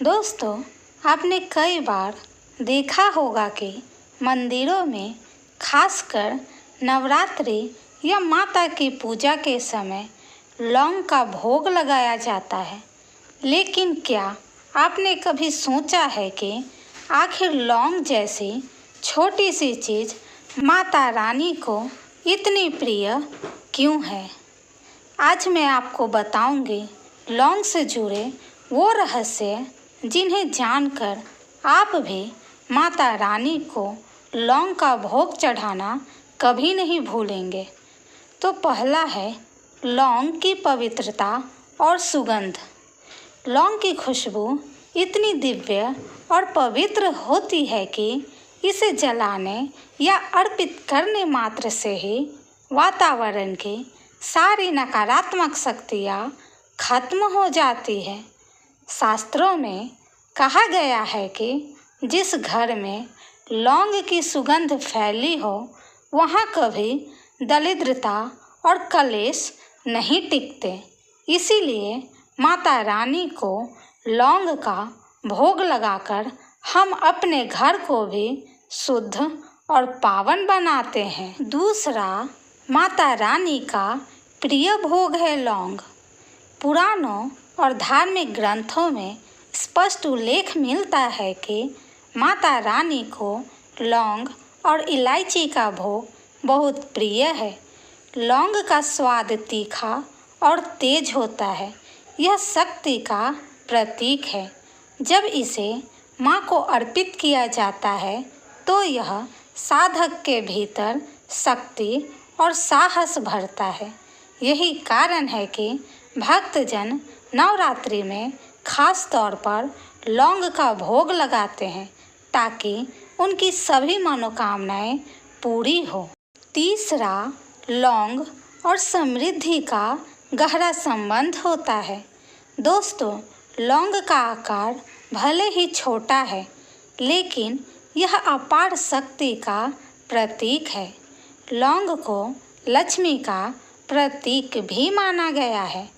दोस्तों, आपने कई बार देखा होगा कि मंदिरों में खासकर नवरात्रि या माता की पूजा के समय लौंग का भोग लगाया जाता है। लेकिन क्या आपने कभी सोचा है कि आखिर लौंग जैसी छोटी सी चीज़ माता रानी को इतनी प्रिय क्यों है? आज मैं आपको बताऊंगी लौंग से जुड़े वो रहस्य जिन्हें जानकर आप भी माता रानी को लौंग का भोग चढ़ाना कभी नहीं भूलेंगे। तो पहला है लौंग की पवित्रता और सुगंध। लौंग की खुशबू इतनी दिव्य और पवित्र होती है कि इसे जलाने या अर्पित करने मात्र से ही वातावरण की सारी नकारात्मक शक्तियाँ खत्म हो जाती है। शास्त्रों में कहा गया है कि जिस घर में लौंग की सुगंध फैली हो वहाँ कभी दरिद्रता और कलेश नहीं टिकते। इसीलिए माता रानी को लौंग का भोग लगाकर हम अपने घर को भी शुद्ध और पावन बनाते हैं। दूसरा, माता रानी का प्रिय भोग है लौंग। पुराणों और धार्मिक ग्रंथों में स्पष्ट उल्लेख मिलता है कि माता रानी को लौंग और इलायची का भोग बहुत प्रिय है। लौंग का स्वाद तीखा और तेज होता है। यह शक्ति का प्रतीक है। जब इसे माँ को अर्पित किया जाता है तो यह साधक के भीतर शक्ति और साहस भरता है। यही कारण है कि भक्तजन नवरात्रि में खास तौर पर लौंग का भोग लगाते हैं ताकि उनकी सभी मनोकामनाएं पूरी हो। तीसरा, लौंग और समृद्धि का गहरा संबंध होता है। दोस्तों, लौंग का आकार भले ही छोटा है लेकिन यह अपार शक्ति का प्रतीक है। लौंग को लक्ष्मी का प्रतीक भी माना गया है।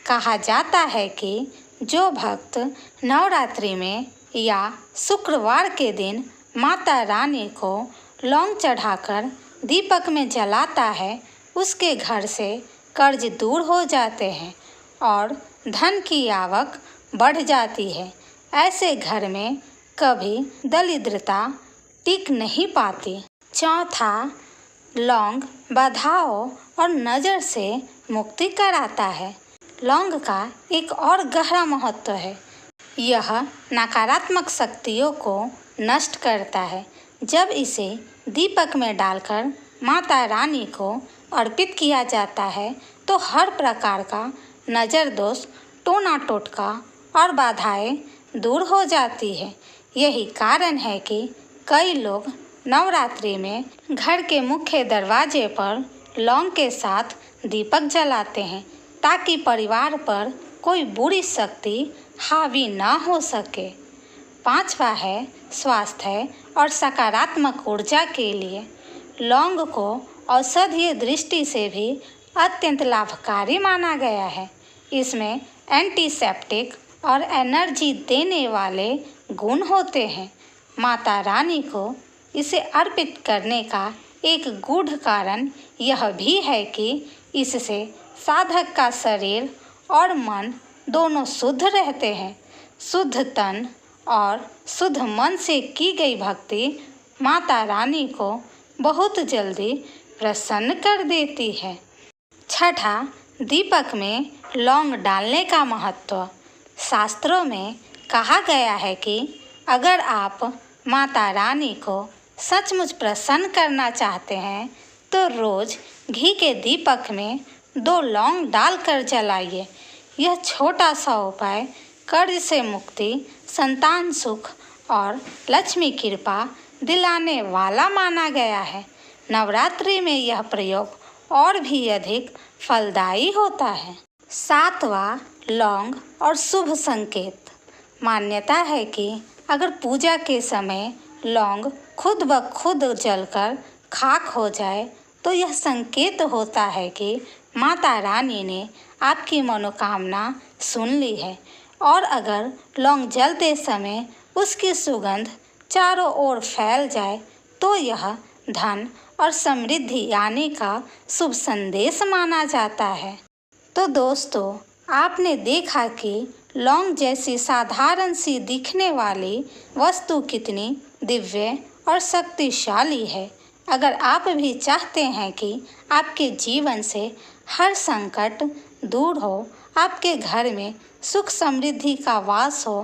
कहा जाता है कि जो भक्त नवरात्रि में या शुक्रवार के दिन माता रानी को लौंग चढ़ाकर दीपक में जलाता है उसके घर से कर्ज दूर हो जाते हैं और धन की आवक बढ़ जाती है। ऐसे घर में कभी दरिद्रता टिक नहीं पाती। चौथा, लौंग बाधाओं और नज़र से मुक्ति कराता है। लौंग का एक और गहरा महत्व है। यह नकारात्मक शक्तियों को नष्ट करता है। जब इसे दीपक में डालकर माता रानी को अर्पित किया जाता है तो हर प्रकार का नज़र दोष, टोना टोटका और बाधाएं दूर हो जाती है। यही कारण है कि कई लोग नवरात्रि में घर के मुख्य दरवाजे पर लौंग के साथ दीपक जलाते हैं ताकि परिवार पर कोई बुरी शक्ति हावी ना हो सके। पांचवा है स्वास्थ्य और सकारात्मक ऊर्जा के लिए। लौंग को औषधीय दृष्टि से भी अत्यंत लाभकारी माना गया है। इसमें एंटीसेप्टिक और एनर्जी देने वाले गुण होते हैं। माता रानी को इसे अर्पित करने का एक गूढ़ कारण यह भी है कि इससे साधक का शरीर और मन दोनों शुद्ध रहते हैं। शुद्ध तन और शुद्ध मन से की गई भक्ति माता रानी को बहुत जल्दी प्रसन्न कर देती है। छठा, दीपक में लौंग डालने का महत्व। शास्त्रों में कहा गया है कि अगर आप माता रानी को सचमुच प्रसन्न करना चाहते हैं तो रोज़ घी के दीपक में 2 लौंग डालकर जलाइए। यह छोटा सा उपाय कर्ज से मुक्ति, संतान सुख और लक्ष्मी कृपा दिलाने वाला माना गया है। नवरात्रि में यह प्रयोग और भी अधिक फलदायी होता है। सातवां, लौंग और शुभ संकेत। मान्यता है कि अगर पूजा के समय लौंग खुद ब खुद जलकर खाक हो जाए तो यह संकेत होता है कि माता रानी ने आपकी मनोकामना सुन ली है और अगर लौंग जलते समय उसकी सुगंध चारों ओर फैल जाए तो यह धन और समृद्धि आने का शुभ संदेश माना जाता है। तो दोस्तों, आपने देखा कि लौंग जैसी साधारण सी दिखने वाली वस्तु कितनी दिव्य और शक्तिशाली है। अगर आप भी चाहते हैं कि आपके जीवन से हर संकट दूर हो, आपके घर में सुख समृद्धि का वास हो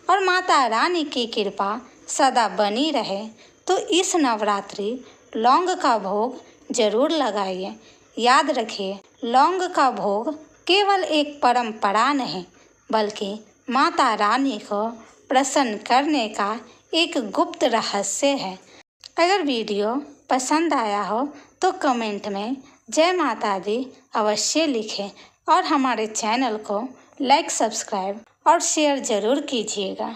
और माता रानी की कृपा सदा बनी रहे, तो इस नवरात्रि लौंग का भोग जरूर लगाइए। याद रखिए, लौंग का भोग केवल एक परंपरा नहीं, बल्कि माता रानी को प्रसन्न करने का एक गुप्त रहस्य है। अगर वीडियो पसंद आया हो तो कमेंट में जय माता दी अवश्य लिखें और हमारे चैनल को लाइक, सब्सक्राइब और शेयर ज़रूर कीजिएगा।